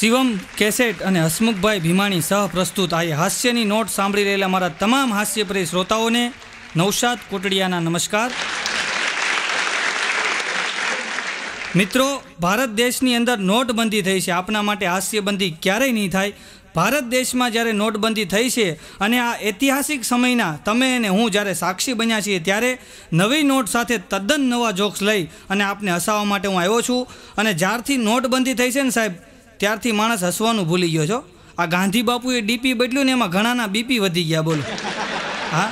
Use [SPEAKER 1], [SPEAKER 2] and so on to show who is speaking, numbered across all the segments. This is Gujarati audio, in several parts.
[SPEAKER 1] શિવમ કેસેટ અને હસમુખભાઈ ભીમાણી સહ પ્રસ્તુત આ હાસ્યની નોટ સાંભળી રહેલા મારા તમામ હાસ્યપ્રિય શ્રોતાઓને નૌશાદ કોટડિયાના નમસ્કાર। મિત્રો, ભારત દેશની અંદર નોટબંધી થઈ છે, આપના માટે હાસ્યબંધી ક્યારેય નહીં થાય। ભારત દેશમાં જ્યારે નોટબંધી થઈ છે અને આ ઐતિહાસિક સમયના તમે અને હું જ્યારે સાક્ષી બન્યા છીએ, ત્યારે નવી નોટ સાથે તદ્દન નવા જોક્સ લઈ અને આપને હસાવવા માટે હું આવ્યો છું। અને જ્યારથી નોટબંધી થઈ છે ને સાહેબ, ત્યારથી માણસ હસવાનું ભૂલી ગયો છો। આ ગાંધી બાપુએ ડીપી બદલ્યું ને એમાં ઘણાના બીપી વધી ગયા, બોલો। હા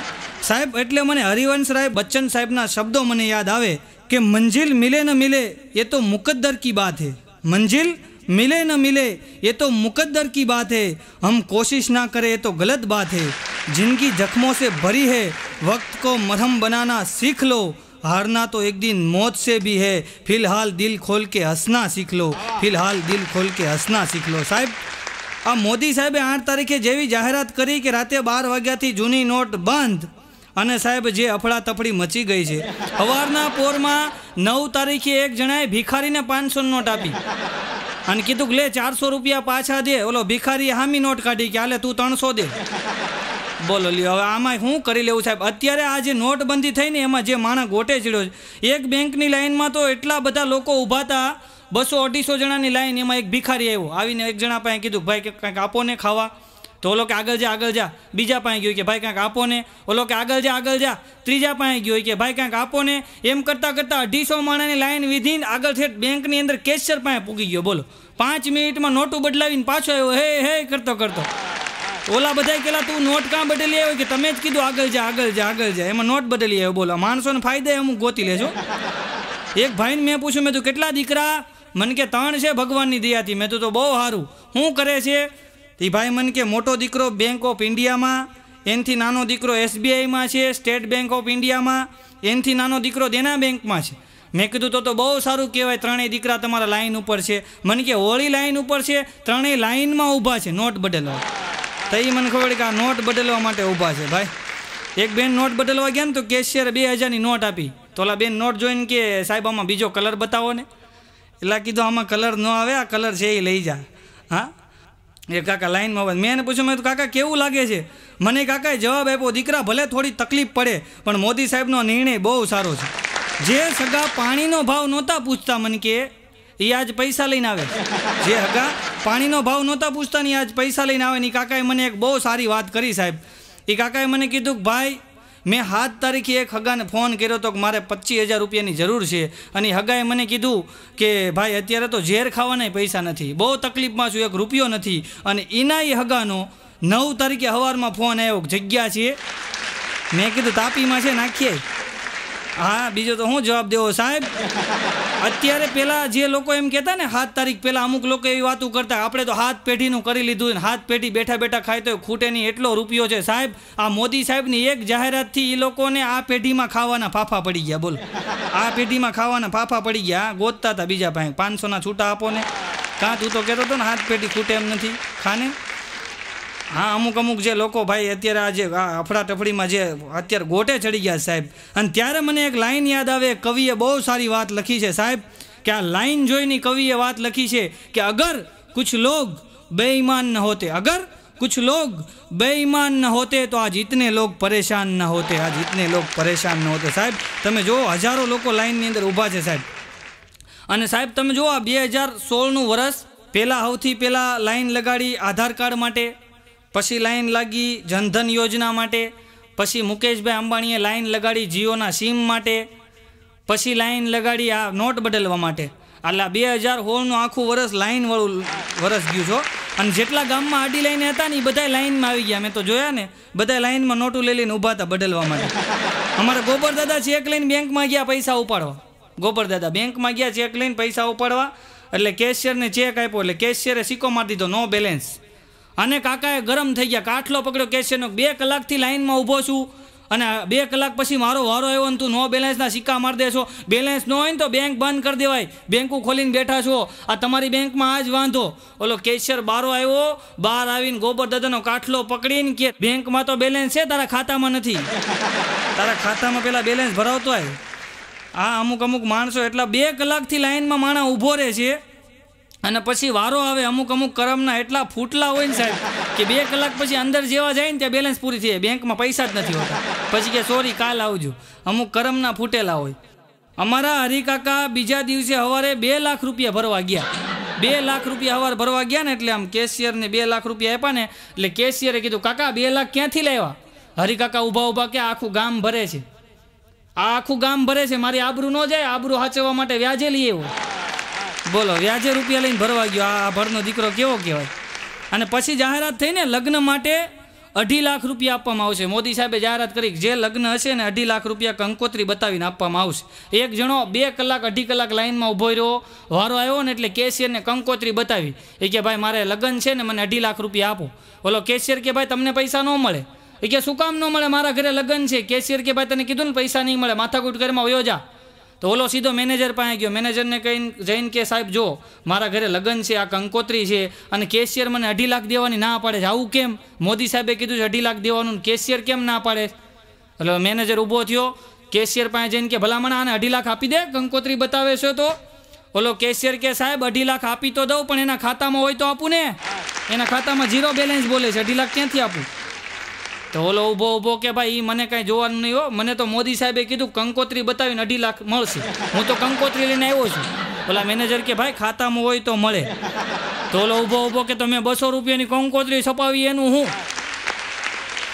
[SPEAKER 1] સાહેબ, એટલે મને હરિવંશરાય બચ્ચન સાહેબના શબ્દો મને યાદ આવે कि मंजिल मिले न मिले ये तो मुकद्दर की बात है, मंजिल मिले न मिले ये तो मुकद्दर की बात है, हम कोशिश ना करें ये तो गलत बात है, जिंदगी जख्मों से भरी है, वक्त को मरहम बनाना सीख लो, हारना तो एक दिन मौत से भी है, फिलहाल दिल खोल के हंसना सीख लो, फिलहाल दिल खोल के हंसना सीख लो। साहेब, आ मोदी साहेबे 8 तारीखे जेवी जाहेरात करी कि राते 12 वाग्याथी जूनी नोट बंध, અને સાહેબ જે અફડાતફડી મચી ગઈ છે। સવારના પોરમાં 9 તારીખે એક જણાએ ભિખારીને 500 નોટ આપી અને કીધું કે લે 400 રૂપિયા પાછા દે। ઓલો ભિખારીએ હામી નોટ કાઢી કે હાલે તું 300 દે। બોલો લ્યો, હવે આમાં શું કરી લેવું સાહેબ? અત્યારે આ જે નોટબંધી થઈ ને એમાં જે માણસ ગોટે ચડ્યો છે, એક બેંકની લાઈનમાં તો એટલા બધા લોકો ઊભા હતા, 200-250 જણાની લાઈન, એમાં એક ભિખારી આવ્યો, આવીને એક જણા પાસે કીધું ભાઈ કે કંઈક આપો ને ખાવા। तो वो लोग आगल जा बीजा पाए गयो कि भाई क्या आपो ने, वो लोग आगल जा तीजा पाए गयो कि भाई क्या आपो ने। एम करता करता 250 माणानी लाइन विधीन आगल थेट बैंक नी अंदर केशियर पाए पूगी गयो। बोलो, 5 मिनिट में नोटू बदलावीने पाछो आव्यो, हे हे करतो करतो। ओला बधाय केला तू नोट कां बदली आव्यो कि तमे ज कीधुं आगल जा, एमां नोट बदली आव्यो। बोलो, माणसोने फायदे अमुक गोती लेजो। एक भाईने मैं पूछ्युं, मैं तो केटला दीकरा? मन के 3 छे भगवाननी दयाथी। मैं तो बहु सारूं। शुं करे छे? એ ભાઈ મન કે મોટો દીકરો બેંક ઓફ ઇન્ડિયામાં, એનથી નાનો દીકરો SBIમાં છે, સ્ટેટ બેંક ઓફ ઇન્ડિયામાં, એનથી નાનો દીકરો દેના બેંકમાં છે। મેં કીધું તો બહુ સારું કહેવાય, ત્રણેય દીકરા તમારા લાઈન ઉપર છે। મને કે હોળી લાઈન ઉપર છે, ત્રણેય લાઈનમાં ઊભા છે નોટ બદલવા। તો એ મને ખબર કે આ નોટ બદલવા માટે ઊભા છે ભાઈ। એક બેન નોટ બદલવા ગયા ને તો કેશિયરે 2000ની નોટ આપી, તો ઓલા બેન નોટ જોઈને કે સાહેબ આમાં બીજો કલર બતાવો ને। એટલે કીધું આમાં કલર ન આવે, આ કલર છે એ લઈ જા। હા, એ કાકા લાઈનમાં મેં એને પૂછ્યું, મેં તો કાકા કેવું લાગે છે? મને કાકાએ જવાબ આપ્યો, દીકરા ભલે થોડી તકલીફ પડે પણ મોદી સાહેબનો નિર્ણય બહુ સારો છે। જે સગા પાણીનો ભાવ નહોતા પૂછતા મને કે એ આજ પૈસા લઈને આવે, જે સગા પાણીનો ભાવ નહોતા પૂછતા ને આજ પૈસા લઈને આવે ને। કાકાએ મને એક બહુ સારી વાત કરી સાહેબ। એ કાકાએ મને કીધું કે ભાઈ, મેં 7 તારીખે એક હગાને ફોન કર્યો હતો કે મારે 25,000 રૂપિયાની જરૂર છે, અને હગાએ મને કીધું કે ભાઈ અત્યારે તો ઝેર ખાવાના પૈસા નથી, બહુ તકલીફમાં છું, 1 રૂપિયો નથી। અને એના એ હગાનો 9 તારીખે સવારમાં ફોન આવ્યો, જગ્યા છે? મેં કીધું તાપીમાં છે, નાખીએ। હા, બીજો તો હું જવાબ દેવો સાહેબ? અત્યારે પેલા જે લોકો એમ કહેતા ને 7 તારીખ પહેલાં, અમુક લોકો એવી વાતો કરતા, આપણે તો 7 પેઢીનું કરી લીધું ને 7 પેઢી બેઠા બેઠા ખાય તો ખૂટે નહીં, એટલો રૂપિયો છે સાહેબ। આ મોદી સાહેબની એક જાહેરાતથી એ લોકોને આ પેઢીમાં ખાવાના ફાફા પડી ગયા। બોલો, આ પેઢીમાં ખાવાના ફાફા પડી ગયા। ગોતતા હતા બીજા પાસે 500ના છૂટા આપો ને, કાં તું તો કહેતો હતો ને 7 પેઢી ખૂટે એમ નથી, ખાને। હા, અમુક જે લોકો ભાઈ અત્યારે આજે અફડાતફડીમાં જે અત્યારે ગોટે ચડી ગયા સાહેબ। અને ત્યારે મને એક લાઈન યાદ આવે, કવિએ બહુ સારી વાત લખી છે સાહેબ, કે આ લાઈન જોઈને કવિએ વાત લખી છે કે અગર कुछ लोग बेईमान न होते, अगर कुछ लोग बेईमान न होते तो आज इतने लोग परेशान न होते, आज इतने लोग परेशान न होते। साहेब તમે જો હજારો લોકો લાઈનની અંદર ઊભા છે સાહેબ। અને સાહેબ તમે જો આ 2016નું વર્ષ, પહેલાં સૌથી પહેલાં લાઈન લગાડી આધાર કાર્ડ માટે, પછી લાઈન લાગી જનધન યોજના માટે, પછી મુકેશભાઈ અંબાણીએ લાઈન લગાડી જીઓના સિમ માટે, પછી લાઈન લગાડી આ નોટ બદલવા માટે। એટલે 2016નું આખું વર્ષ લાઈનવાળું વર્ષ ગયું છો। અને જેટલા ગામમાં આડી લાઈને હતા ને એ બધા લાઈનમાં આવી ગયા। મેં તો જોયા ને, બધા લાઈનમાં નોટું લઈ લઈને ઊભા હતા બદલવા માટે। અમારા ગોબર દાદા ચેક લઈને બેંકમાં ગયા પૈસા ઉપાડવા। ગોબર દાદા બેંકમાં ગયા ચેક લઈને પૈસા ઉપાડવા, એટલે કેશિયરને ચેક આપ્યો, એટલે કેશિયરે સિક્કો મારી દીધો, નો બેલેન્સ। અને કાકાએ ગરમ થઈ ગયા, કાટલો પકડ્યો કેશિયરનો, 2 કલાકથી લાઈનમાં ઊભો છું અને 2 કલાક પછી મારો વારો આવ્યો ને તું નો બેલેન્સના સિક્કા મારી દેશો। બેલેન્સ ન હોય ને તો બેંક બંધ કરી દેવાય, બેંકો ખોલીને બેઠા છો, આ તમારી બેંકમાં આજ વાંધો। ઓલો કેશિયર બારો આવ્યો, બહાર આવીને ગોબર દાદાનો કાટલો પકડીને કે બેંકમાં તો બેલેન્સ છે, તારા ખાતામાં નથી, તારા ખાતામાં પેલા બેલેન્સ ભરાવતો હોય। આ અમુક માણસો એટલા 2 કલાકથી લાઈનમાં માણસ ઊભો રહે છે અને પછી વારો આવે, અમુક અમુક કરમના એટલા ફૂટલા હોય ને સાહેબ કે 2 કલાક પછી અંદર જેવા જાય ને ત્યાં બેલેન્સ પૂરી થઈ જાય, બેંકમાં પૈસા જ નથી હોતા. પછી કે સોરી કાલ આવજો. અમુક કરમના ફૂટેલા હોય. અમારા હરિકાકા બીજા દિવસે સવારે 2 લાખ રૂપિયા ભરવા ગયા. 2 લાખ રૂપિયા સવારે ભરવા ગયા ને એટલે આમ કેશિયરને 2 લાખ રૂપિયા આપ્યા ને એટલે કેશિયરે કીધું કાકા 2 લાખ ક્યાંથી લાવ્યા? હરિકાકા ઊભા ઊભા કે આખું ગામ ભરે છે, આ આખું ગામ ભરે છે, મારી આબરૂ ન જાય, આબરૂ સાચવવા માટે વ્યાજે લઈ આવ્યો. બોલો, વ્યાજે રૂપિયા લઈને ભરવા ગયો. આ ભરનો દીકરો કેવો કહેવાય. અને પછી જાહેરાત થઈને લગ્ન માટે 2.5 લાખ રૂપિયા આપવામાં આવશે. મોદી સાહેબે જાહેરાત કરી જે લગ્ન હશે ને 2.5 લાખ રૂપિયા કંકોત્રી બતાવીને આપવામાં આવશે. એક જણો 2 કલાક 2.5 કલાક લાઈનમાં ઊભો રહ્યો, વારો આવ્યો ને એટલે કેશિયરને કંકોત્રી બતાવી. એ કે ભાઈ મારે લગ્ન છે ને મને 2.5 લાખ રૂપિયા આપો. ઓલો કેશિયર કે ભાઈ તમને પૈસા ન મળે. એ કે શું કામ ન મળે, મારા ઘરે લગ્ન છે. કેશિયર કે ભાઈ તને કીધું ને પૈસા નહીં મળે, માથાકૂટ ઘરમાં વયો જા. તો ઓલો સીધો મેનેજર પાસે ગયો. મેનેજરને કહીને જઈને કે સાહેબ જો મારા ઘરે લગ્ન છે, આ કંકોત્રી છે અને કેશિયર મને 2.5 લાખ દેવાની ના પાડે છે, આવું કેમ? મોદી સાહેબે કીધું છે 2.5 લાખ દેવાનું, કેશિયર કેમ ના પાડે? એટલે મેનેજર ઊભો થયો, કેશિયર પાસે જઈને કે ભલામણ આને 2.5 લાખ આપી દે, કંકોત્રી બતાવે છે તો. ઓલો કેશિયર કે સાહેબ 2.5 લાખ આપી તો દઉં, પણ એના ખાતામાં હોય તો આપું ને. એના ખાતામાં 0 બેલેન્સ બોલે છે, 2.5 લાખ ક્યાંથી આપું? તો ઓલો ઊભો ઊભો કે ભાઈ એ મને કાંઈ જોવાનું નહીં હો, મને તો મોદી સાહેબે કીધું કંકોત્રી બતાવીને 2.5 લાખ મળશે, હું તો કંકોત્રી લઈને આવ્યો છું. ઓલા મેનેજર કે ભાઈ ખાતામાં હોય તો મળે. તો ઓલો ઊભો ઊભો કે તમે 200 રૂપિયાની કંકોત્રી છપાવી એનું હું?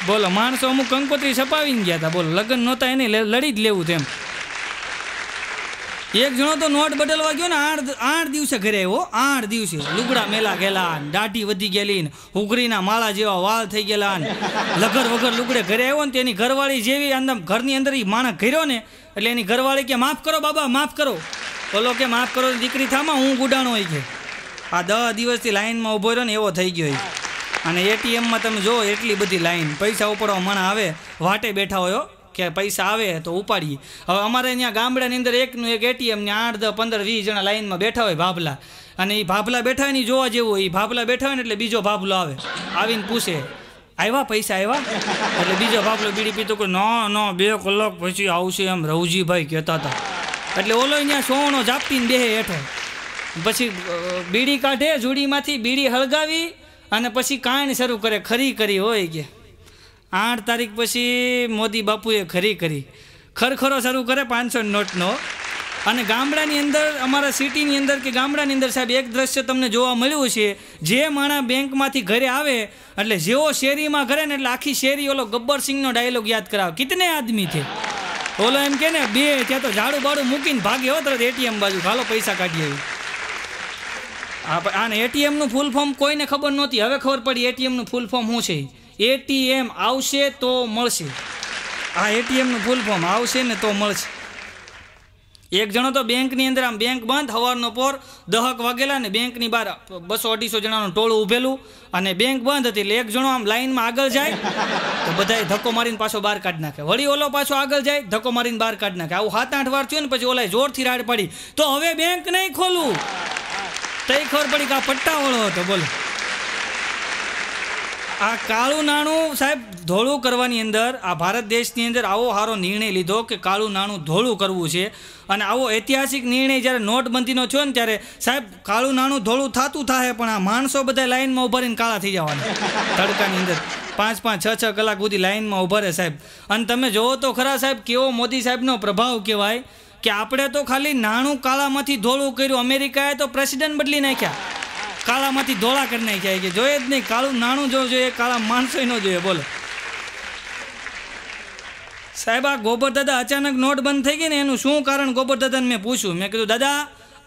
[SPEAKER 1] બોલો, માણસો અમુક કંકોત્રી છપાવીને ગયા હતા. બોલો, લગ્ન નહોતા એને લડી જ લેવું તેમ. એક જણો તો નોટ બદલવા ગયો ને 8 દિવસે ઘરે આવ્યો. 8 દિવસે લુગડા મેલા ગયેલા, દાઢી વધી ગયેલી ને હુકરીના માળા જેવા વાળ થઈ ગયેલા ને લગર વગર લુગડે ઘરે આવ્યો ને તેની ઘરવાળી જેવી અંદર ઘરની અંદર એ માણસ ઘર્યો ને એટલે એની ઘરવાળી કે માફ કરો બાબા માફ કરો. બોલો કે માફ કરો દીકરી થામાં હું ગુડાણો હોય કે આ 10 દિવસથી લાઈનમાં ઊભો રહ્યો ને એવો થઈ ગયો. અને એટીએમમાં તમે જો એટલી બધી લાઈન, પૈસા ઉપાડવા માણા આવે વાટે બેઠા હોય કે પૈસા આવે તો ઉપાડીએ. હવે અમારે અહીંયા ગામડાની અંદર એકનું એક એટીએમ ને 8, 10, 15, 20 જણા લાઈનમાં બેઠા હોય ભાભલા. અને એ ભાભલા બેઠા હોય ને જોવા જેવું હોય. એ ભાભલા બેઠા હોય ને એટલે બીજો ભાભલો આવે, આવીને પૂછે આવ્યા પૈસા આવ્યા? એટલે બીજો ભાભલો બીડી પીતો કે ના 2 કલાક પછી આવશે એમ રવજીભાઈ કહેતા હતા. એટલે ઓલો અહીંયા સોવણો ઝાપટીને બેહે હેઠો. પછી બીડી કાઢે જુડીમાંથી, બીડી હળગાવી અને પછી કાંઈ શરૂ કરે, ખરી કરી હોય કે 8 તારીખ પછી મોદી બાપુએ ખરી કરી, ખરખરો શરૂ કરે 500 નોટનો. અને ગામડાની અંદર, અમારા સિટીની અંદર કે ગામડાની અંદર સાહેબ એક દ્રશ્ય તમને જોવા મળ્યું છે. જે માણસ બેંકમાંથી ઘરે આવે એટલે જેવો શેરીમાં ઘરે ને એટલે આખી શેરી ઓલો ગબ્બર સિંહનો ડાયલોગ યાદ કરાવે, કિતને આદમી છે. ઓલો એમ કે ને 2 ત્યાં તો ઝાડુ બાડું મૂકીને ભાગે હો તરત એટીએમ બાજુ, હાલો પૈસા કાઢી આવી. આને એટીએમનું ફૂલ ફોર્મ કોઈને ખબર નહોતી, હવે ખબર પડી એટીએમનું ફૂલ ફોર્મ શું છે. એટીએમ આવશે તો મળશે. આ એટીએમનું ફૂલ ફોર્મ આવશે ને તો મળશે. એક જણો તો બેંકની અંદર આમ બેંક બંધ, સવારનો પોર 10 વાગેલા ને બેંકની બહાર 200-250 જણાનું ટોળું ઊભેલું અને બેંક બંધ હતી. એટલે એક જણો આમ લાઈનમાં આગળ જાય તો બધાએ ધક્કો મારીને પાછો બહાર કાઢી નાખે. વળી ઓલો પાછો આગળ જાય, ધક્કો મારીને બહાર કાઢી નાખે. આવું 7-8 વાર થયું ને પછી ઓલાએ જોરથી રાડ પડી તો હવે બેંક નહીં ખોલવું. તઈ ખબર પડી કે આ પટ્ટાવાળો હતો. બોલો, આ કાળું નાણું સાહેબ ધોળું કરવાની અંદર આ ભારત દેશની અંદર આવો સારો નિર્ણય લીધો કે કાળું નાણું ધોળું કરવું છે. અને આવો ઐતિહાસિક નિર્ણય જ્યારે નોટબંધીનો થયો ને ત્યારે સાહેબ કાળું નાણું ધોળું થતું થાય, પણ આ માણસો બધા લાઈનમાં ઊભા રહીને કાળા થઈ જવાના તડકાની અંદર. 5-5, 6-6 કલાક સુધી લાઈનમાં ઊભા રહે સાહેબ. અને તમે જોવો તો ખરા સાહેબ કેવો મોદી સાહેબનો પ્રભાવ કહેવાય કે આપણે તો ખાલી નાણું કાળામાંથી ધોળું કર્યું. અમેરિકાએ તો પ્રેસિડેન્ટ બદલી નાખ્યા, કાળામાંથી ધોળા કરી નાખ્યા. કે જોઈએ જ નહીં, કાળું નાણું જો જોઈએ, કાળા માણસો ન જોઈએ. બોલો સાહેબ, આ ગોબર દાદા અચાનક નોટ બંધ થઈ ગઈ ને એનું શું કારણ ગોબર દાદાને મેં પૂછ્યું. મેં કીધું દાદા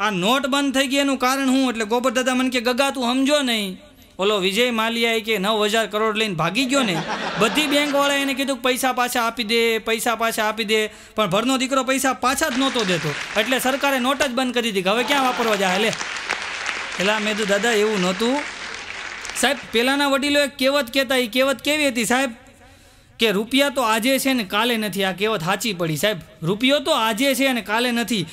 [SPEAKER 1] આ નોટ બંધ થઈ ગઈ એનું કારણ શું? એટલે ગોબર દાદા મને કે ગગા તું સમજો નહીં, ઓલો વિજય માલ્યા કે 9,000 કરોડ લઈને ભાગી ગયો ને, બધી બેંકવાળા એને કીધું પૈસા પાછા આપી દે, પૈસા પાછા આપી દે, પણ ભરનો દીકરો પૈસા પાછા જ નહોતો દેતો. એટલે સરકારે નોટ જ બંધ કરી દીધી કે હવે ક્યાં વાપરવા જાય. લે પેલા મેં કીધું દાદા એવું નહોતું સાહેબ. પહેલાંના વડીલો એક કહેવત કહેતા, એ કહેવત કેવી હતી સાહેબ કે રૂપિયા તો આજે છે ને કાલે નથી. આ કહેવત સાચી પડી સાહેબ. રૂપિયો તો આજે છે અને કાલે નથી.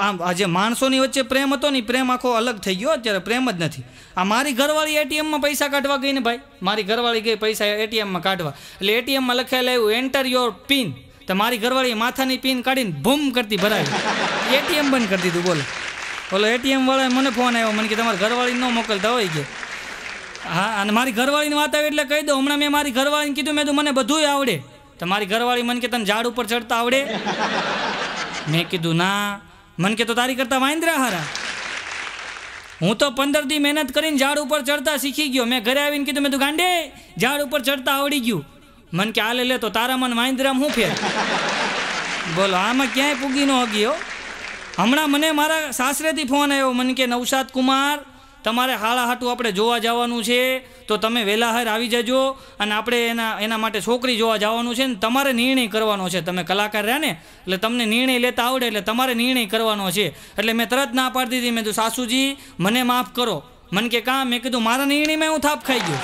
[SPEAKER 1] આમ આજે માણસોની વચ્ચે પ્રેમ હતો ને, પ્રેમ આખો અલગ થઈ ગયો. અત્યારે પ્રેમ જ નથી. આ મારી ઘરવાળી એટીએમમાં પૈસા કાઢવા ગઈ ને ભાઈ, મારી ઘરવાળી ગઈ પૈસા એટીએમમાં કાઢવા, એટલે એટીએમમાં લખેલું આવ્યું એન્ટર યોર પિન. તો મારી ઘરવાળી માથાની પિન કાઢીને ભૂમ કરતી ભરાવી, એટીએમ બંધ કરી દીધું. બોલો ઓલો એટીએમ વાળા મને ફોન આવ્યો, મને કે તમારી ઘરવાળીને ન મોકલતા હોય કે. હા, અને મારી ઘરવાળીની વાત આવી એટલે કહી દો. હમણાં મેં મારી ઘરવાળીને કીધું, મેં તો મને બધું આવડે. તમારી ઘરવાળી મને કે તને ઝાડ ઉપર ચડતા આવડે? મેં કીધું ના. મને કે તો તારી કરતા વાંદરા હારા. હું તો 15 દી મહેનત કરીને ઝાડ ઉપર ચડતા શીખી ગયો. મેં ઘરે આવીને કીધું, મેં તો ગાંડે ઝાડ ઉપર ચડતા આવડી ગયું. મને કે આલે લે તો તારા મન વાંદરામાં હું ફેર? બોલો, આમાં ક્યાંય પૂગી ન હગી હો. હમણાં મને મારા સાસરેથી ફોન આવ્યો. મને કે નવશાદ કુમાર, તમારે હાળા હાટું આપણે જોવા જવાનું છે, તો તમે વહેલા હાર આવી જજો. અને આપણે એના માટે છોકરી જોવા જવાનું છે ને તમારે નિર્ણય કરવાનો છે. તમે કલાકાર રહ્યા ને એટલે તમને નિર્ણય લેતા આવડે, એટલે તમારે નિર્ણય કરવાનો છે. એટલે મેં તરત ના પાડી દીધી. મેં કીધું સાસુજી મને માફ કરો. મને કે કાં? મેં કીધું મારા નિર્ણયમાં હું થાપ ખાઈ ગયો,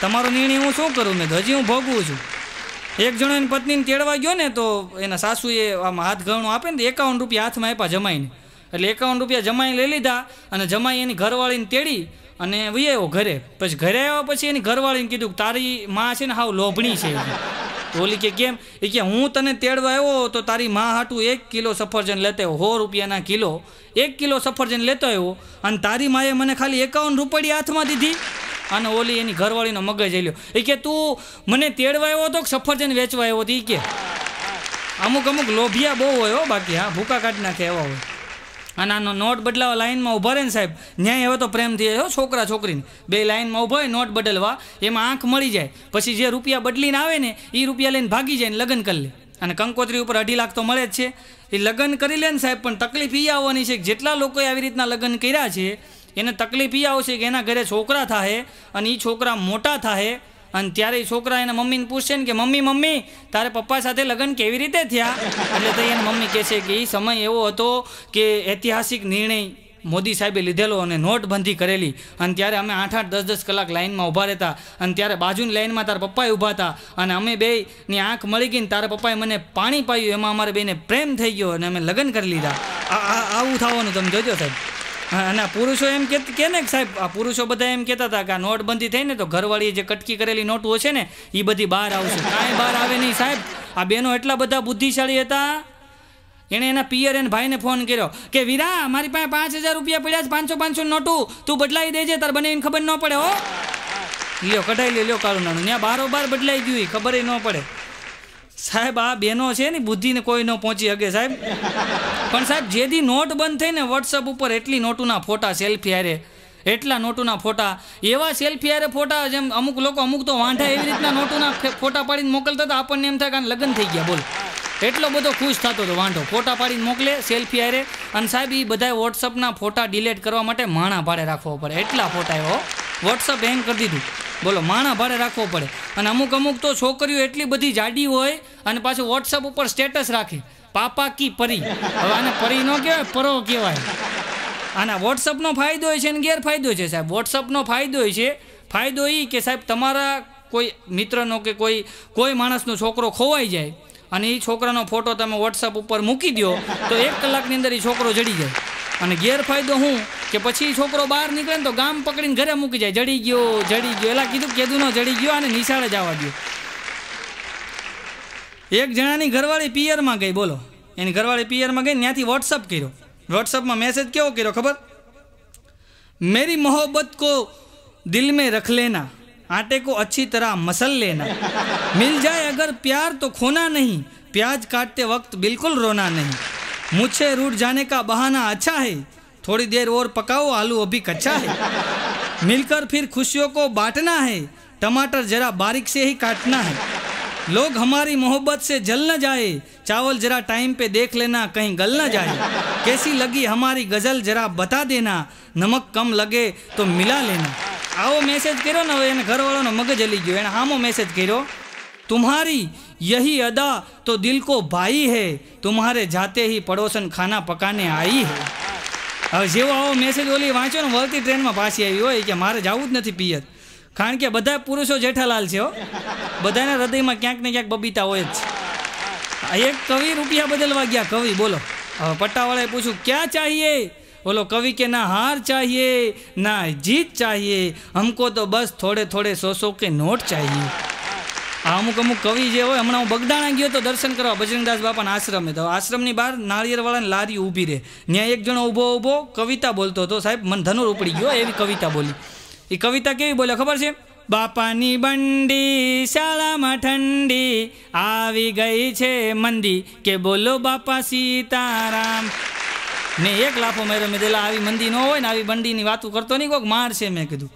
[SPEAKER 1] તમારો નિર્ણય હું શું કરું? મેં તો હજી હું ભોગવું છું. એક જણો એની પત્નીને તેડવા ગયો ને, તો એના સાસુએ આમાં હાથ ઘણું આપે ને, 51 રૂપિયા હાથમાં આપ્યા જમાઈને. એટલે 51 રૂપિયા જમાઈ લઈ લીધા અને જમાઈ એની ઘરવાળીને તેડી અને વહી આવ્યો ઘરે. પછી ઘરે આવ્યા પછી એની ઘરવાળીને કીધું કે તારી માં છે ને હાવ લોભણી છે. તો ઓલી કે કેમ? એ કે હું તને તેડવા આવ્યો તો તારી માં હાટું 1 કિલો સફરજન લેતો આવ્યો, 100 રૂપિયાના કિલો. 1 કિલો સફરજન લેતો આવ્યો અને તારી માએ મને ખાલી 51 રૂપિયા હાથમાં દીધી. અને ઓલી એની ઘરવાળીનો મગજ લ્યો. એ કે તું મને તેડવા આવ્યો તો સફરજન વેચવા આવ્યો હતો? એ કે અમુક લોભિયા બહુ હોય હો, બાકી હા ભૂકા કાઢી નાખે એવા હોય. અને આનો નોટ બદલાવા લાઈનમાં ઊભા રહે ને સાહેબ, ન્યાય હવે તો પ્રેમથી આવ્યો. છોકરા છોકરીને બે લાઈનમાં ઊભા હોય નોટ બદલવા, એમાં આંખ મળી જાય. પછી જે રૂપિયા બદલીને આવે ને એ રૂપિયા લઈને ભાગી જાય ને લગ્ન કરી લે. અને કંકોત્રી ઉપર 2.5 લાખ તો મળે જ છે. એ લગ્ન કરી લે ને સાહેબ, પણ તકલીફ એ આવવાની છે કે જેટલા લોકોએ આવી રીતના લગ્ન કર્યા છે એને તકલીફ એ આવશે કે એના ઘરે છોકરા થાય અને એ છોકરા મોટા થાય. અને ત્યારે એ છોકરા એના મમ્મીને પૂછશે ને કે મમ્મી તારે પપ્પા સાથે લગ્ન કેવી રીતે થયા? એટલે તો એની મમ્મી કહે છે કે એ સમય એવો હતો કે ઐતિહાસિક નિર્ણય મોદી સાહેબે લીધેલો અને નોટબંધી કરેલી. અને ત્યારે અમે 8-8, 10-10 કલાક લાઇનમાં ઊભા રહેતા. અને ત્યારે બાજુની લાઇનમાં તારા પપ્પાએ ઊભા હતા અને અમે બેની આંખ મળી ગઈ ને તારા પપ્પાએ મને પાણી પાયું. એમાં અમારે બેને પ્રેમ થઈ ગયો અને અમે લગ્ન કરી લીધા. આવું થવાનું તમે જોજો સાહેબ. અને પુરુષો એમ કે ને સાહેબ, આ પુરુષો બધા એમ કહેતા હતા કે આ નોટબંધી થઈ ને તો ઘરવાળીએ જે કટકી કરેલી નોટો છે ને એ બધી બહાર આવશે. કાંઈ બહાર આવે નહીં સાહેબ. આ બહેનો એટલા બધા બુદ્ધિશાળી હતા, એણે એના પિયર એને ભાઈને ફોન કર્યો કે વીરા મારી પાસે 5000 રૂપિયા પડ્યા છે, 500 નોટું તું બદલાઈ દેજે, તાર બને ખબર ન પડે હો. લ્યો કઢાઈ લ્યો કાળું નાનું, ત્યાં બારોબાર બદલાઈ ગયું, ખબર ન પડે. સાહેબ આ બહેનો છે ને બુદ્ધિને કોઈ ન પહોંચી શકે સાહેબ. પણ સાહેબ જેથી નોટ બંધ થઈને વોટ્સઅપ ઉપર એટલી નોટોના ફોટા સેલ્ફી હારે, એટલા નોટોના ફોટા, એવા સેલ્ફી હારે ફોટા, જેમ અમુક લોકો અમુક તો વાંઢા એવી રીતના નોટોના ફોટા પાડીને મોકલતા હતા. આપણને એમ થાય કે લગ્ન થઈ ગયા બોલ, એટલો બધો ખુશ થતો હતો વાંઢો. ફોટા પાડીને મોકલે સેલ્ફી હારે. અને સાહેબ એ બધા વોટ્સઅપના ફોટા ડિલીટ કરવા માટે માણા ભાડે રાખવો પડે, એટલા ફોટા એવો. વોટ્સઅપ હેંગ કરી દીધું, બોલો માણા ભાડે રાખવો પડે. અને અમુક તો છોકરીઓ એટલી બધી જાડી હોય અને પાછું વોટ્સઅપ ઉપર સ્ટેટસ રાખે પાપા કી પરી. હવે આને પરી ન કહેવાય, પરો કહેવાય. આના વોટ્સઅપનો ફાયદો હોય છે અને ગેરફાયદો છે સાહેબ. વોટ્સઅપનો ફાયદો હોય છે, ફાયદો એ કે સાહેબ તમારા કોઈ મિત્રનો કે કોઈ માણસનો છોકરો ખોવાઈ જાય અને એ છોકરાનો ફોટો તમે વોટ્સઅપ ઉપર મૂકી દો તો 1 કલાકની અંદર એ છોકરો જડી જાય. અને ગેરફાયદો શું કે પછી છોકરો બહાર નીકળે ને તો ગામ પકડીને ઘરે મૂકી જાય, જડી ગયો. એલા કીધું ન જડી ગયો અને નિશાળે જવા દો. એક જણાની ઘરવાળી પિયરમાં ગઈ, બોલો એની ઘરવાળી પિયરમાં ગઈ, ત્યાંથી વોટ્સઅપ કર્યો. વોટ્સઅપમાં મેસેજ કેવો કર્યો ખબર? મેરી મોહબ્બત को दिल में रख लेना, आटे को अच्छी तरह मसल लेना, मिल जाए अगर प्यार तो खोना नहीं, प्याज काटते वक्त बिल्कुल रोना नहीं, मुझसे रूठ जाने का बहाना अच्छा है, थोड़ी देर और पकाओ आलू अभी कच्चा है, मिलकर फिर खुशियों को बांटना है, टमाटर जरा बारीक से ही काटना है, लोग हमारी मोहब्बत से जल न जाए, चावल जरा टाइम पे देख लेना कहीं गल न जाए, कैसी लगी हमारी गज़ल जरा बता देना, नमक कम लगे तो मिला लेना. आओ मैसेज करो ना. હવે એને ઘરવાળાનો મગજ હલી ગયો. એને સામો મેસેજ કર્યો, तुम्हारी यही अदा तो दिल को भाई है, तुम्हारे जाते ही पड़ोसन खाना पकाने आई है. હવે જેવો આવો મેસેજ ઓલી વાંચ્યો ને વળતી ટ્રેનમાં પાછી આવી હોય કે મારે જવું જ નથી પિયર. કારણ કે બધા પુરુષો જેઠાલાલ છે હો, બધાના હૃદયમાં ક્યાંક ને ક્યાંક બબીતા હોય જ છે. એક કવિ રૂપિયા બદલવા ગયા, કવિ બોલો. હવે પટ્ટાવાળાએ પૂછ્યું ક્યાં ચાહીએ? बोलो कवि के ना हार चाहिए ना जीत चाहिए, हमको तो बस थोड़े थोड़े 100 के नोट चाहिए. અમુક અમુક કવિ જે હોય, હમણાં હું બગદાણા ગયો તો દર્શન કરવા બજરંગદાસ બાપાના આશ્રમે, તો આશ્રમની બહાર નાળિયેરવાળાની લારી ઊભી રહે, ત્યાં એક જણો ઊભો કવિતા બોલતો હતો. સાહેબ મને ધનુર ઉપડી ગયો એવી કવિતા બોલી. એ કવિતા કેવી બોલે ખબર છે? બાપાની બંડી શાળામાં ઠંડી, આવી ગઈ છે મંદી, કે બોલો બાપા સીતારામ. મેં એક લાફો માર્યો, મેં દેલા આવી મંદી ન હોય ને, આવી બંડીની વાતું કરતો નહીં, કોઈક મારશે. મેં કીધું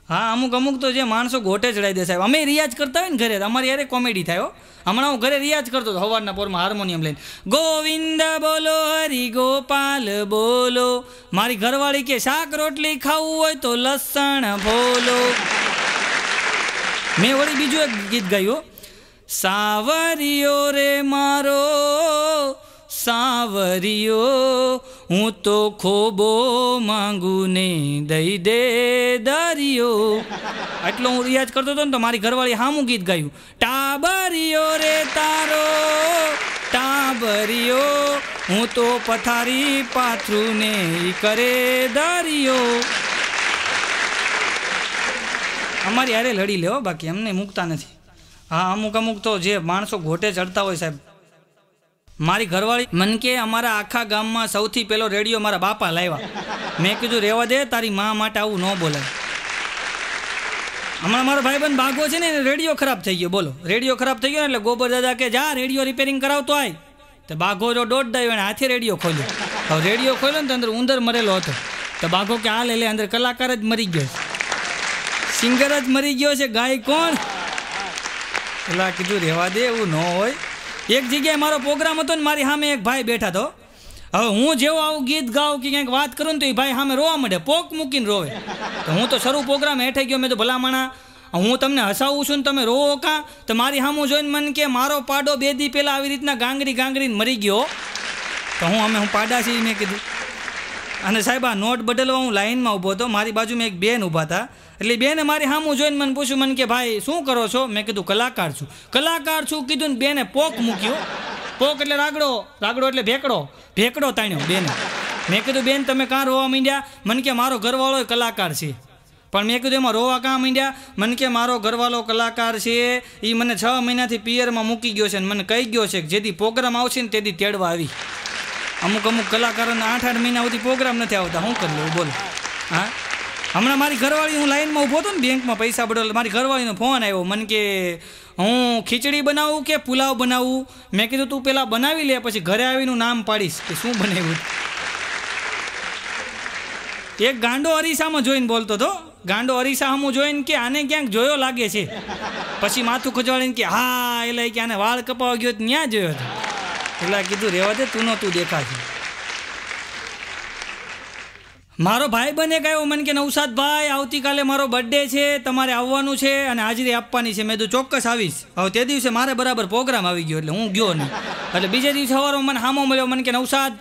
[SPEAKER 1] હા, અમુક અમુક તો જે માણસો ગોટે ચડાવી દે. સાહેબ અમે રિયાઝ કરતા હોય ને ઘરે, અમારી યારે કોમેડી થાય. હમણાં હું ઘરે રિયાઝ કરતો હતો સવારના પોરમાં હાર્મોનિયમ લઈને, ગોવિંદ બોલો હરિ ગોપાલ બોલો, મારી ઘરવાળી કે શાક રોટલી ખાવું હોય તો લસણ બોલો. મેં વળી બીજું એક ગીત ગાયું, સાવરિયો રે મારો સાવરિયો, હું તો ખોબો માંગુ ને દઈ દે દરિયો. આટલો હું રિયાઝ કરતો હતો ને તો મારી ઘરવાળી હામું ગીત ગાયું, ટાબરિયો રે તારો ટાબરિયો, હું તો પથારી પાથરું ને કરે દરિયો. અમારી હારે લડી લેવો, બાકી અમને મૂકતા નથી. હા, અમુક અમુક તો જે માણસો ઘોટે ચડતા હોય સાહેબ. મારી ઘરવાળી મને કે અમારા આખા ગામમાં સૌથી પહેલો રેડિયો મારા બાપા લાવ્યા. મેં કીધું રહેવા દે, તારી મા માટે આવું ન બોલાય. હમણાં મારો ભાઈબંધ બાગો છે ને, રેડિયો ખરાબ થઈ ગયો. બોલો, રેડિયો ખરાબ થઈ ગયો ને એટલે ગોબર દાદા કે જા રેડિયો રિપેરિંગ કરાવતો આય. તો બાઘો જો દોઢ દાયો એને હાથે રેડિયો ખોલ્યો. હવે રેડિયો ખોલ્યો ને તો અંદર ઉંદર મરેલો હતો. તો બાઘો કે આ લે અંદર કલાકાર જ મરી ગયો, સિંગર જ મરી ગયો છે, ગાય કોણ? પેલા કીધું રહેવા દે, એવું ન હોય. એક જગ્યાએ મારો પ્રોગ્રામ હતો ને, મારી સામે એક ભાઈ બેઠા હતો. હવે હું જેવો આવું ગીત ગાઉં કે ક્યાંક વાત કરું ને તો એ ભાઈ સામે રોવા માંડે, પોક મૂકીને રોવે. તો હું તો શરૂ પ્રોગ્રામ હેઠે ગયો. મેં તો ભલામણા હું તમને હસાવું છું ને તમે રોવો કાં? તો મારી સામું જોઈને મને કે મારો પાડો 2 દી પહેલાં આવી રીતના ગાંગરીને મરી ગયો. તો હું પાડા છીએ મેં કીધું. અને સાહેબ આ નોટ બદલવા હું લાઈનમાં ઊભો હતો, મારી બાજુમાં એક બેન ઊભા હતા. એટલે બેને મારી સામું જોઈને મને પૂછ્યું, મને કે ભાઈ શું કરો છો? મેં કીધું કલાકાર છું. કલાકાર છું કીધું ને બેને પોક મૂક્યો. પોક એટલે રાગડો એટલે ભેકડો તાણ્યો બેને. મેં કીધું બેન તમે કાં રોવા માંડ્યા? મને કે મારો ઘરવાળો કલાકાર છે. પણ મેં કીધું એમાં રોવા કાં માંડ્યા? મને કે મારો ઘરવાળો કલાકાર છે, એ મને 6 મહિનાથી પિયરમાં મૂકી ગયો છે ને મને કહી ગયો છે કે જેથી પ્રોગ્રામ આવશે ને તેથી તેડવા આવી. અમુક કલાકારોને 8 મહિના સુધી પ્રોગ્રામ નથી આવતા, શું કરી લેવું બોલો? હા, હમણાં મારી ઘરવાળી, હું લાઈનમાં ઊભો હતો ને બેંકમાં પૈસા બદલ, મારી ઘરવાળીનો ફોન આવ્યો. મને કે હું ખીચડી બનાવું કે પુલાવ બનાવું? મેં કીધું તું પહેલાં બનાવી લે, પછી ઘરે આવીનું નામ પાડીશ કે શું બનાવ્યું. એક ગાંડો અરીસામાં જોઈને બોલતો હતો. ગાંડો અરીસામાં જોઈને કે આને ક્યાંક જોયો લાગે છે. પછી માથું ખજવાડીને કે હા, એટલે કે આને વાળ કપાવા ગયો ત્યાં જોયો હતો. એટલે કીધું રહેવા દે, તું દેખાશે. મારો ભાઈ બને કહ્યું મને કે નવસાદભાઈ આવતીકાલે મારો બર્થડે છે, તમારે આવવાનું છે અને હાજરી આપવાની છે. મેં તો ચોક્કસ આવીશ. હવે તે દિવસે મારે બરાબર પ્રોગ્રામ આવી ગયો એટલે હું ગયો નહીં. એટલે બીજે દિવસે સવારમાં મને હામો મળ્યો. મને કે નવસાદ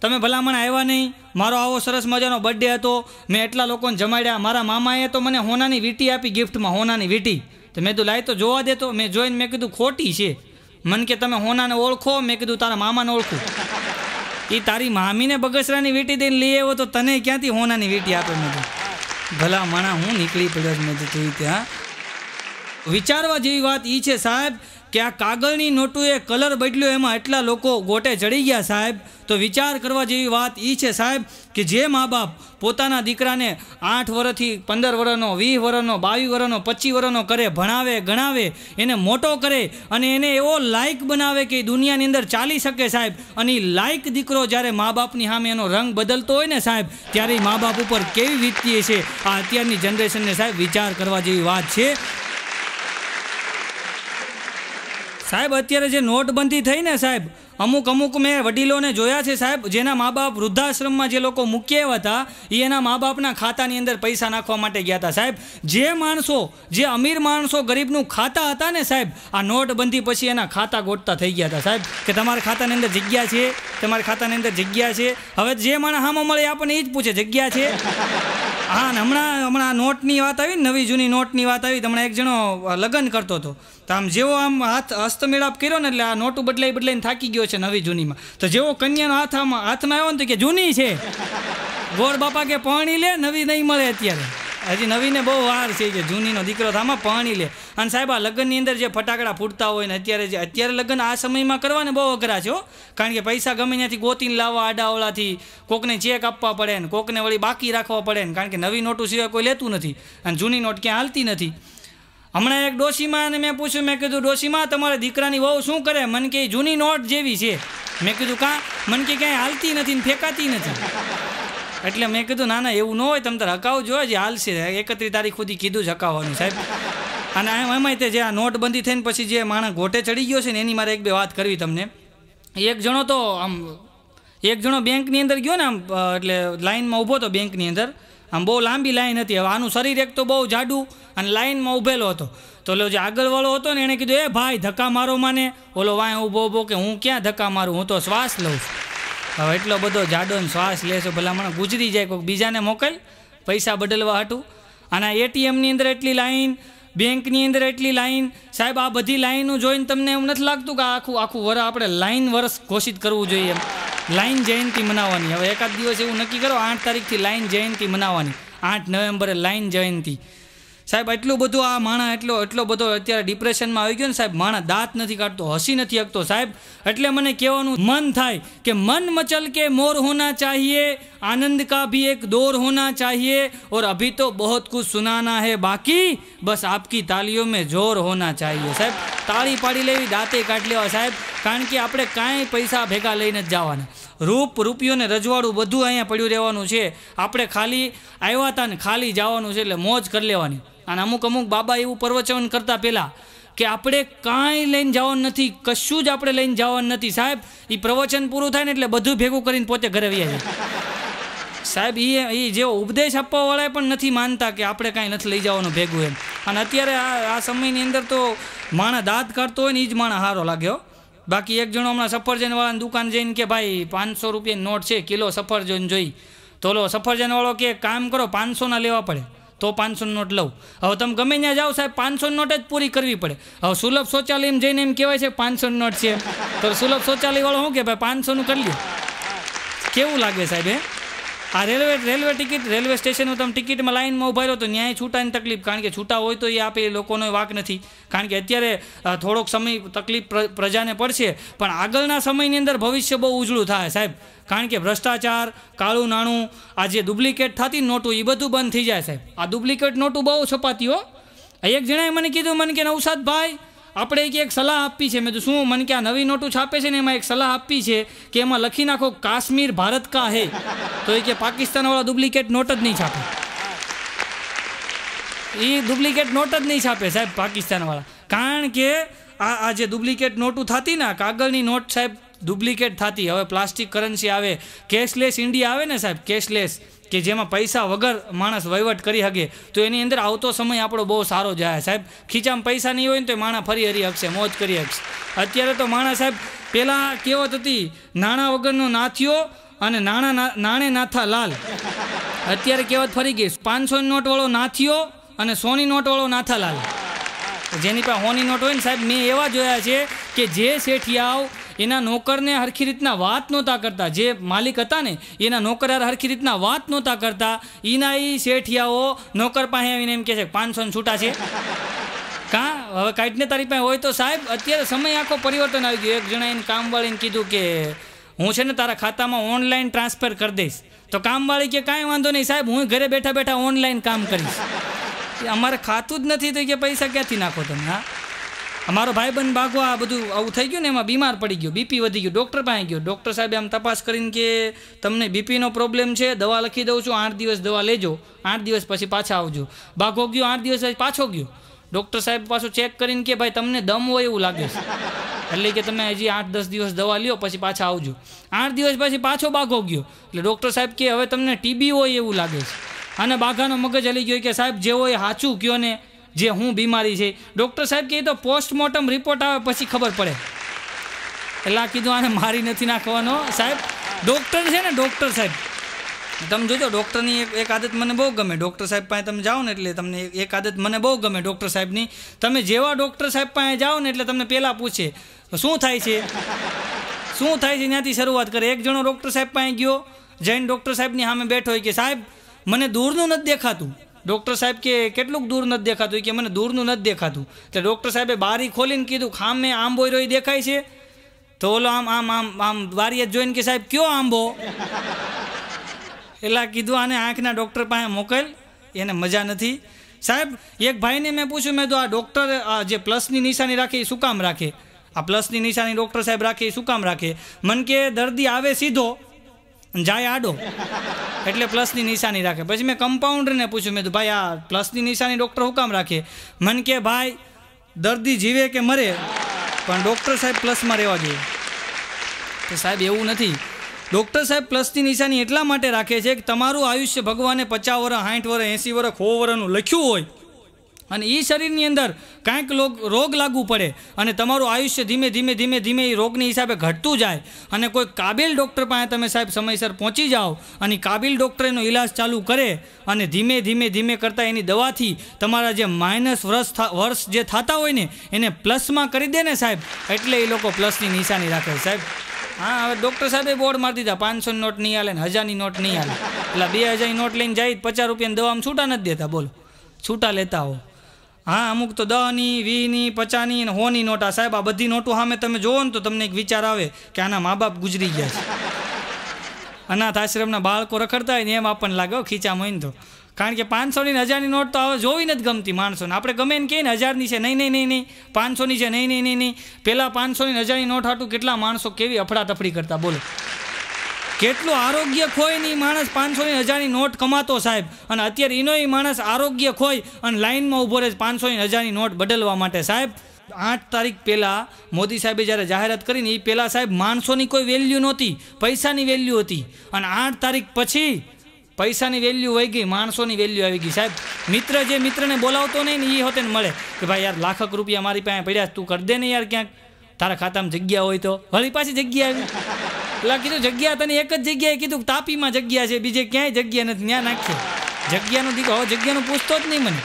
[SPEAKER 1] તમે ભલામણ આવ્યા નહીં, મારો આવો સરસ મજાનો બર્થડે હતો, મેં એટલા લોકોને જમાડ્યા. મારા મામાએ તો મને હોનાની વીંટી આપી ગિફ્ટમાં, હોનાની વીંટી. તો મેં તો લાઈ તો જોવા દેતો. મેં જોઈને મેં કીધું ખોટી છે. મને કે તમે હોનાને ઓળખો? મેં કીધું તારા મામાને ઓળખું. એ તારી મામીને બગસરાની વીંટી દઈને લઈ આવ્યો તો તને ક્યાંથી હોનાની વીંટી આપે? મેં ભલા માણા હું નીકળી પડ્યો જ. મેં તો ત્યાં વિચારવા જેવી વાત એ છે સાહેબ કે આ કાગળની નોટુએ કલર બદલ્યો, એમાં એટલા લોકો ગોટે ચડી ગયા સાહેબ. તો વિચાર કરવા જેવી વાત એ છે સાહેબ કે જે મા બાપ પોતાના દીકરાને 8 વર્ષથી 15 વર્ષનો, 20 વર્ષનો, 22 વર્ષનો, 25 વર્ષનો કરે, ભણાવે ગણાવે, એને મોટો કરે અને એને એવો લાયક બનાવે કે દુનિયાની અંદર ચાલી શકે સાહેબ. અને એ લાયક દીકરો જ્યારે મા બાપની સામે એનો રંગ બદલતો હોય ને સાહેબ, ત્યારે મા બાપ ઉપર કેવી વીતતી છે આ અત્યારની જનરેશનને સાહેબ વિચાર કરવા જેવી વાત છે સાહેબ. અત્યારે જે નોટબંધી થઈ ને સાહેબ, અમુક મેં વડીલોને જોયા છે સાહેબ, જેના મા બાપ વૃદ્ધાશ્રમમાં જે લોકો મૂક્યા હતા એ એના મા બાપના ખાતાની અંદર પૈસા નાખવા માટે ગયા હતા સાહેબ. જે માણસો, જે અમીર માણસો ગરીબનું ખાતા હતા ને સાહેબ, આ નોટબંધી પછી એના ખાતા ગોટતા થઈ ગયા હતા સાહેબ કે તમારા ખાતાની અંદર જગ્યા છે, તમારા ખાતાની અંદર જગ્યા છે. હવે જે માણસ હામાં મળે આપણને એ જ પૂછે જગ્યા છે. હા, ને હમણાં નોટની વાત આવી, નવી જૂની નોટની વાત આવી. હમણાં એક જણો લગ્ન કરતો હતો, તો આમ જેવો આમ હસ્તમેળાપ કર્યો ને એટલે આ નોટું બદલાઈને થાકી ગયો છે નવી જૂનીમાં. તો જેવો કન્યાનો હાથમાં આવ્યો ને તો કે જૂની છે. ગોળ બાપા કે પાણી લે, નવી નહીં મળે અત્યારે. હજી નવીને બહુ વાર છે કે જૂનીનો દીકરો થામાં પાણી લે. અને સાહેબ આ લગ્નની અંદર જે ફટાકડા ફૂટતા હોય ને અત્યારે લગ્ન આ સમયમાં કરવાને બહુ અઘરા છે. કારણ કે પૈસા ગમે ત્યાંથી ગોતીને લાવવા આડાઓળાથી, કોકને ચેક આપવા પડે ને કોકને વળી બાકી રાખવા પડે ને, કારણ કે નવી નોટો સિવાય કોઈ લેતું નથી અને જૂની નોટ ક્યાં હાલતી નથી. હમણાં એક ડોશીમાં મેં પૂછ્યું, મેં કીધું ડોશીમાં તમારા દીકરાની વહુ શું કરે? મને કે જૂની નોટ જેવી છે. મેં કીધું કાં? મને કે ક્યાંય હાલતી નથી ને ફેંકાતી નથી. એટલે મેં કીધું ના એવું ન હોય, તમે તારે હકાવજો, જે હાલશે 31 તારીખ સુધી કીધું જ હકાવવાનું સાહેબ. અને એમાંય તે જે આ નોટબંધી થઈને પછી જે માણસ ગોટે ચડી ગયો છે ને એની મારે એક બે વાત કરવી તમને. એક જણો બેંકની અંદર ગયો ને આમ, એટલે લાઇનમાં ઊભો હતો બેંકની અંદર. આમ બહુ લાંબી લાઈન હતી. હવે આનું શરીર એક તો બહુ જાડું અને લાઈનમાં ઊભેલો હતો. તો ઓલો જે આગળવાળો હતો ને એણે કીધું, એ ભાઈ ધક્કા મારો માને. ઓલો વાંય ઊભો કે હું ક્યાં ધક્કા મારું, હું તો શ્વાસ લઉં છું. હવે એટલો બધો જાડો ને શ્વાસ લેશો, ભલા મને ગુજરી જાય, કોઈક બીજાને મોકલ પૈસા બદલવા હાટું. અને એટીએમની અંદર એટલી લાઈન, બેંકની અંદર એટલી લાઈન. સાહેબ આ બધી લાઈનો જોઈને તમને એમ નથી લાગતું કે આખું વરસ આપણે લાઈન વર્ષ ઘોષિત કરવું જોઈએ એમ? લાઈન જયંતિ મનાવવાની. હવે એકાદ દિવસ એવું નક્કી કરો 8 તારીખથી લાઈન જયંતિ મનાવવાની, 8 નવેમ્બરે લાઈન જયંતિ. સાહેબ એટલું બધું આ માણસ એટલો બધો અત્યારે ડિપ્રેશનમાં આવી ગયો ને સાહેબ, માણસ દાંત નથી કાઢતો, હસી નથી શકતો સાહેબ. એટલે મને કહેવાનું મન થાય કે મન મચલ કે મોર હોના चाहिए, आनंद का भी एक दौर होना चाहिए, और अभी तो बहुत कुछ सुनाना है बाकी, बस आपकी तालियों में जोर होना चाहिए. સાહેબ તાળી પાડી લેવી, દાંતે કાઢી લેવા સાહેબ. કારણ કે આપણે કાંઈ પૈસા ભેગા લઈને જ જવાના. રૂપિયોને રજવાડું બધું અહીંયા પડ્યું રહેવાનું છે. આપણે ખાલી આવ્યા હતા ને ખાલી જવાનું છે, એટલે મોજ કરી લેવાની. અને અમુક બાબા એવું પ્રવચન કરતા પહેલાં કે આપણે કાંઈ લઈને જવાનું નથી, કશું જ આપણે લઈને જવાનું નથી સાહેબ. એ પ્રવચન પૂરું થાય ને એટલે બધું ભેગું કરીને પોતે ઘરે વહી જાય સાહેબ. એ જેવો ઉપદેશ આપવાવાળા પણ નથી માનતા કે આપણે કાંઈ નથી લઈ જવાનું ભેગું એમ. અને અત્યારે આ સમયની અંદર તો માણસ દાંત કાઢતો હોય ને એ જ માણસ સારો લાગ્યો. બાકી એક જણો હમણાં સફરજનવાળાની દુકાન જઈને કે ભાઈ 500 રૂપિયાની નોટ છે, કિલો સફરજન જોઈ. તો ઓલો સફરજનવાળો કે કામ કરો 500ના લેવા પડે તો 500 નોટ લઉં. હવે તમે ગમે ત્યાં જાઓ સાહેબ 500 નોટ જ પૂરી કરવી પડે. હવે સુલભ શૌચાલયમાં જઈને એમ કહેવાય છે 500 નોટ છે, તો સુલભ શૌચાલયવાળો શું કે ભાઈ 500નું કરી લ્યો. કેવું લાગે સાહેબ? આ રેલવે ટિકિટ, રેલવે સ્ટેશનનું તમે ટિકિટમાં લાઈનમાં ઉભા રહ્યો તો ન્યાય છૂટાની તકલીફ. કારણ કે છૂટા હોય તો એ આપે લોકોનો વાક નથી. કારણ કે અત્યારે થોડોક સમય તકલીફ પ્રજાને પડશે, પણ આગળના સમયની અંદર ભવિષ્ય બહુ ઉજળું થાય સાહેબ. કારણ કે ભ્રષ્ટાચાર, કાળું નાણું, આ જે ડુપ્લિકેટ થતી નોટું એ બધું બંધ થઈ જાય સાહેબ. આ ડુપ્લિકેટ નોટું બહુ છપાતી હો. એક જણાએ મને કીધું, મને કે નવસાદભાઈ આપણે એક સલાહ આપી છે. મેં તો શું? મને કે આ નવી નોટું છાપે છે ને એમાં એક સલાહ આપી છે કે એમાં લખી નાખો કાશ્મીર ભારત કા હે. તો એ કે પાકિસ્તાનવાળા ડુપ્લિકેટ નોટ જ નહીં છાપે. એ ડુપ્લિકેટ નોટ જ નહીં છાપે સાહેબ પાકિસ્તાનવાળા. કારણ કે આ જે ડુપ્લિકેટ નોટું થતી ને, કાગળની નોટ સાહેબ ડુપ્લિકેટ થતી. હવે પ્લાસ્ટિક કરન્સી આવે, કેશલેસ ઇન્ડિયા આવે ને સાહેબ, કેશલેસ, કે જેમાં પૈસા વગર માણસ વહીવટ કરી શકે. તો એની અંદર આવતો સમય આપણો બહુ સારો જાય સાહેબ. ખીચામાં પૈસા નહીં હોય ને તો માણસ ફરી હરી શકશે, મોજ કરી શકશે. અત્યારે તો માણસ સાહેબ, પહેલાં કહેવત હતી નાણાં વગરનો નાથિયો અને નાણે નાથા લાલ. અત્યારે કહેવત ફરી ગઈ, 500ની નોટવાળો નાથિયો અને 100ની નોટવાળો નાથાલાલ. જેની પાસે 100ની નોટ હોય ને સાહેબ, મેં એવા જોયા છે કે જે શેઠિયાઓ એના નોકરને હરખી રીતના વાત નહોતા કરતા, જે માલિક હતા ને એના નોકર હરખી રીતના વાત નહોતા કરતા, એના એ શેઠિયાઓ નોકર પાસે આવીને એમ કહે છે 500 છૂટા છે. કાં હવે કાઢને તારી પાસે હોય તો સાહેબ અત્યારે સમય આખો પરિવર્તન આવી ગયો. એક જણા એને કામવાળીને કીધું કે હું છે ને તારા ખાતામાં ઓનલાઈન ટ્રાન્સફર કરી દઈશ. તો કામવાળી કે કાંઈ વાંધો નહીં સાહેબ, હું ઘરે બેઠા બેઠા ઓનલાઈન કામ કરીશ. અમારે ખાતું જ નથી તો કે પૈસા ક્યાંથી નાખો તમે? હા, અમારો ભાઈબંધ ભાગવા આ બધું આવું થઈ ગયું ને, એમાં બીમાર પડી ગયો, બીપી વધી ગયું, ડૉક્ટર પાસે ગયો. ડૉક્ટર સાહેબ આમ તપાસ કરીને કે તમને બીપીનો પ્રોબ્લેમ છે, દવા લખી દઉં છું, 8 દિવસ દવા લેજો, 8 દિવસ પછી પાછા આવજો. ભાગો ગયો, 8 દિવસ પછી પાછો ગયો. ડૉક્ટર સાહેબ પાછું ચેક કરીને કે ભાઈ તમને દમ હોય એવું લાગે છે, એટલે કે તમે હજી 8-10 દિવસ દવા લ્યો પછી પાછા આવજો. 8 દિવસ પછી પાછો બાઘો ગયો, એટલે ડૉક્ટર સાહેબ કે હવે તમને ટીબી હોય એવું લાગે છે. અને બાઘાનો મગજ હલી ગયો કે સાહેબ જે હોય સાચું કયો ને, જે હું બીમારી છે. ડૉક્ટર સાહેબ કહે તો પોસ્ટમોર્ટમ રિપોર્ટ આવે પછી ખબર પડે. એટલે આ કીધું આને મારી નથી નાખવાનો સાહેબ. ડૉક્ટર છે ને, ડૉક્ટર સાહેબ તમે જોજો, ડૉક્ટરની એક આદત મને બહુ ગમે. ડૉક્ટર સાહેબ પાસે તમે જાઓ ને એટલે તમને એક આદત મને બહુ ગમે ડૉક્ટર સાહેબની. તમે જેવા ડૉક્ટર સાહેબ પાસે જાઓ ને એટલે તમને પહેલાં પૂછે શું થાય છે, શું થાય છે, ત્યાંથી શરૂઆત કરે. એક જણો ડૉક્ટર સાહેબ પાસે ગયો, જઈને ડૉક્ટર સાહેબની સામે બેઠો હોય કે સાહેબ મને દૂરનું નથી દેખાતું, डॉक्टर साहेब के केटलुंक दूर नहीं देखातुं कि मने दूरनुं नहीं देखातुं। तो डॉक्टर साहेबे बारी खोलीने कीधुं खामे आंबो रोई देखाय छे। तो ओलो आम आम आम आम बारीए जोईने के साहेब क्यो आंबो? एला कीधुं आने आँखना डॉक्टर पासे मोकल, एने मजा नथी। साहेब एक भाई ने मैं पूछ्યું, मैं तो आ डॉक्टर जे प्लसनी निशानी राखे शुं काम राखे? आ प्लसनी निशानी डॉक्टर साहेब राखे शुं काम राखे? मन के दर्दी आवे सीधो जाए आडो एटले प्लसनी निशानी राखे। पछी मैं कंपाउंडर ने पूछ्યું, मैं तो भाई आ प्लसनी निशानी डॉक्टर शुं काम राखे? मन के भाई दर्दी जीवे के मरे पण डॉक्टर साहेब प्लस में रहेवा जोईए। तो साहेब एवुं नथी। डॉक्टर साहेब प्लसनी निशानी एटला माटे राखे छे कि तमारुं आयुष्य भगवाने 50 वर्ष 60 वर्ष 80 वर्ष 100 वर्षनुं लख्युं होय અને એ શરીરની અંદર કાંઈક રોગ લાગુ પડે અને તમારું આયુષ્ય ધીમે ધીમે ધીમે ધીમે એ રોગની હિસાબે ઘટતું જાય અને કોઈ કાબિલ ડૉક્ટર પાસે તમે સાહેબ સમયસર પહોંચી જાઓ અને કાબિલ ડૉક્ટર એનો ઇલાજ ચાલુ કરે અને ધીમે ધીમે ધીમે કરતાં એની દવાથી તમારા જે માઇનસ વર્ષ જે થતા હોય ને એને પ્લસમાં કરી દે ને સાહેબ, એટલે એ લોકો પ્લસની નિશાની રાખે સાહેબ। हाँ, હવે ડૉક્ટર સાહેબે બોર્ડ મારી દીધા 500ની નોટ નહીં હાલે ને 1000ની નોટ નહીં હાલે, એટલે 2000ની નોટ લઈને જાય 50 રૂપિયાની દવામાં છૂટા નથી દેતા, બોલો છૂટા લેતા હો। हाँ, अमुक तो 10ની 20ની 50ની અને 100ની नोट आ साहेब आ बधी नोटों सामे तमे जोवो ने तो तमने एक विचार आवे कि आना माँ बाप गुजरी गया छे। अनाथ आश्रमना बाळको रखड़ता होय ने एम आपणे लागे खीचामां होय ने तो, कारण के 500ની ને 1000ની नोट तो हवे जोवी नथी गमती माणसोने। आपणे गमे ने कहीए ने 1000ની છે, नहीं नहीं नहीं नहीं 500ની છે, नहीं नहीं नहीं नहीं। पेला 500ની ને 1000ની नोट हाटू केटला माणसो केवी अफड़ातफड़ी करता, बोलो કેટલું આરોગ્ય ખોઈ ને માણસ 500ની 1000ની નોટ કમાતો સાહેબ, અને અત્યારે એનો માણસ આરોગ્ય ખોઈ અને લાઇનમાં ઊભો રહે 500ની 1000ની નોટ બદલવા માટે સાહેબ। 8 તારીખ પહેલાં મોદી સાહેબે જ્યારે જાહેરાત કરીને એ પહેલાં સાહેબ માણસોની કોઈ વેલ્યુ નહોતી, પૈસાની વેલ્યુ હતી, અને 8 તારીખ પછી પૈસાની વેલ્યુ વહી ગઈ, માણસોની વેલ્યુ આવી ગઈ સાહેબ। મિત્ર જે મિત્રને બોલાવતો નહીં ને એ હોતે ને મળે કે ભાઈ યાર લાખક રૂપિયા મારી પાસે પડ્યા, તું કરી દે ને યાર ક્યાંક, તારા ખાતામાં જગ્યા હોય તો। વળી પાછી જગ્યા આવી, એટલે કીધું જગ્યા તને એક જ જગ્યાએ કીધું તાપીમાં જગ્યા છે, બીજે ક્યાંય જગ્યા નથી, ત્યાં નાખીએ જગ્યાનું દીકરો। હવે જગ્યાનું પૂછતો જ નહીં મને।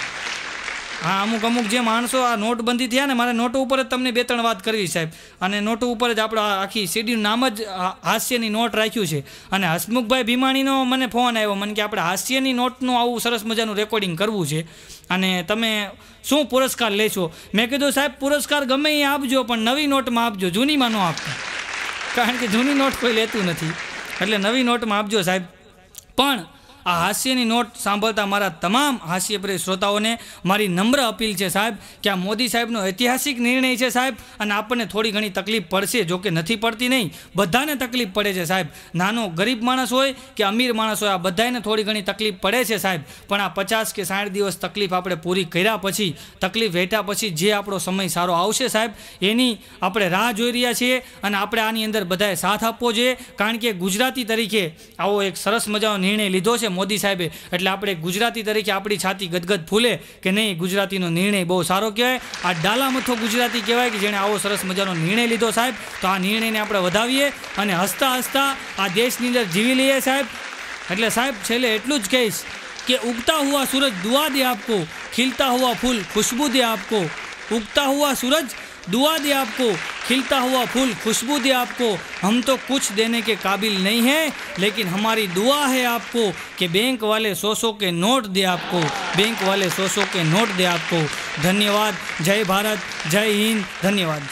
[SPEAKER 1] हाँ, अमुक अमुक जे माणसों आ नोटबंदी थया ने मारे नोटो पर तमने 2-3 वात करवी साहेब, अने नोटो पर ज आपणो आखी सीडीनुं नाम ज हास्यनी नोट राख्युं छे। अने हसमुखभाई भीमाणीनो मने फोन आव्यो मन के आपणे हास्यनी नोटनुं आवुं सरस मजानुं रेकॉर्डिंग करवुं छे अने तमे शुं पुरस्कार लेशो? मैं कीधुं साहेब पुरस्कार गमे ए आपजो पण नवी नोटमां आपजो, जूनीमां न आपता, कारण के जूनी नोट कोई लेतुं नथी, एटले नवी नोटमां आपजो साहेब। पण आ हास्यनी नोट सांभळता मारा तमाम हास्यप्रिय श्रोताओने मारी नम्र अपील है साहेब कि आ मोदी साहेबनो ऐतिहासिक निर्णय है साहेब, अने आपणे थोड़ी घणी तकलीफ पड़शे, जो कि नथी पड़ती नहीं, बधाने तकलीफ पड़े छे साहेब। नानो गरीब माणस होय कि अमीर माणस होय, आ बधाने थोड़ी घणी तकलीफ पड़े छे साहेब। पण आ 50 के 60 दिवस तकलीफ आपणे पूरी कर्या पछी, तकलीफ वेठा पछी जे आपणो समय सारो आवशे साहेब, एनी आपणे राह जोई रह्या छीए अने आपणे आनी अंदर बधाए साथ आपवो जोईए। कारण के गुजराती तरीके आवो एक सरस मजानो निर्णय लीधो छे मोदी साहेबे, એટલે આપણે ગુજરાતી તરીકે આપણી છાતી ગદગદ ફૂલે કે નહીં, ગુજરાતીનો નિર્ણય બહુ સારો કહેવાય। આ ડાલામથો ગુજરાતી કહેવાય કે જેણે આવો સરસ મજાનો નિર્ણય લીધો સાહેબ। તો આ નિર્ણયને આપણે વધાવીએ અને હસતા હસતા આ દેશની અંદર જીવી લઈએ સાહેબ। એટલે સાહેબ છેલ્લે એટલું જ કહીશ કે ઉગતા હુआ सूरज दुआ दे आपको, खिलता हुआ फूल खुशबू दे आपको। उगता हुआ सूरज दुआ दे आपको, खिलता हुआ फूल खुशबू दे आपको। हम तो कुछ देने के काबिल नहीं हैं, लेकिन हमारी दुआ है आपको कि बैंक वाले 100 के नोट दे आपको, बैंक वाले 100 के नोट दे आपको। धन्यवाद। जय भारत, जय हिंद, धन्यवाद।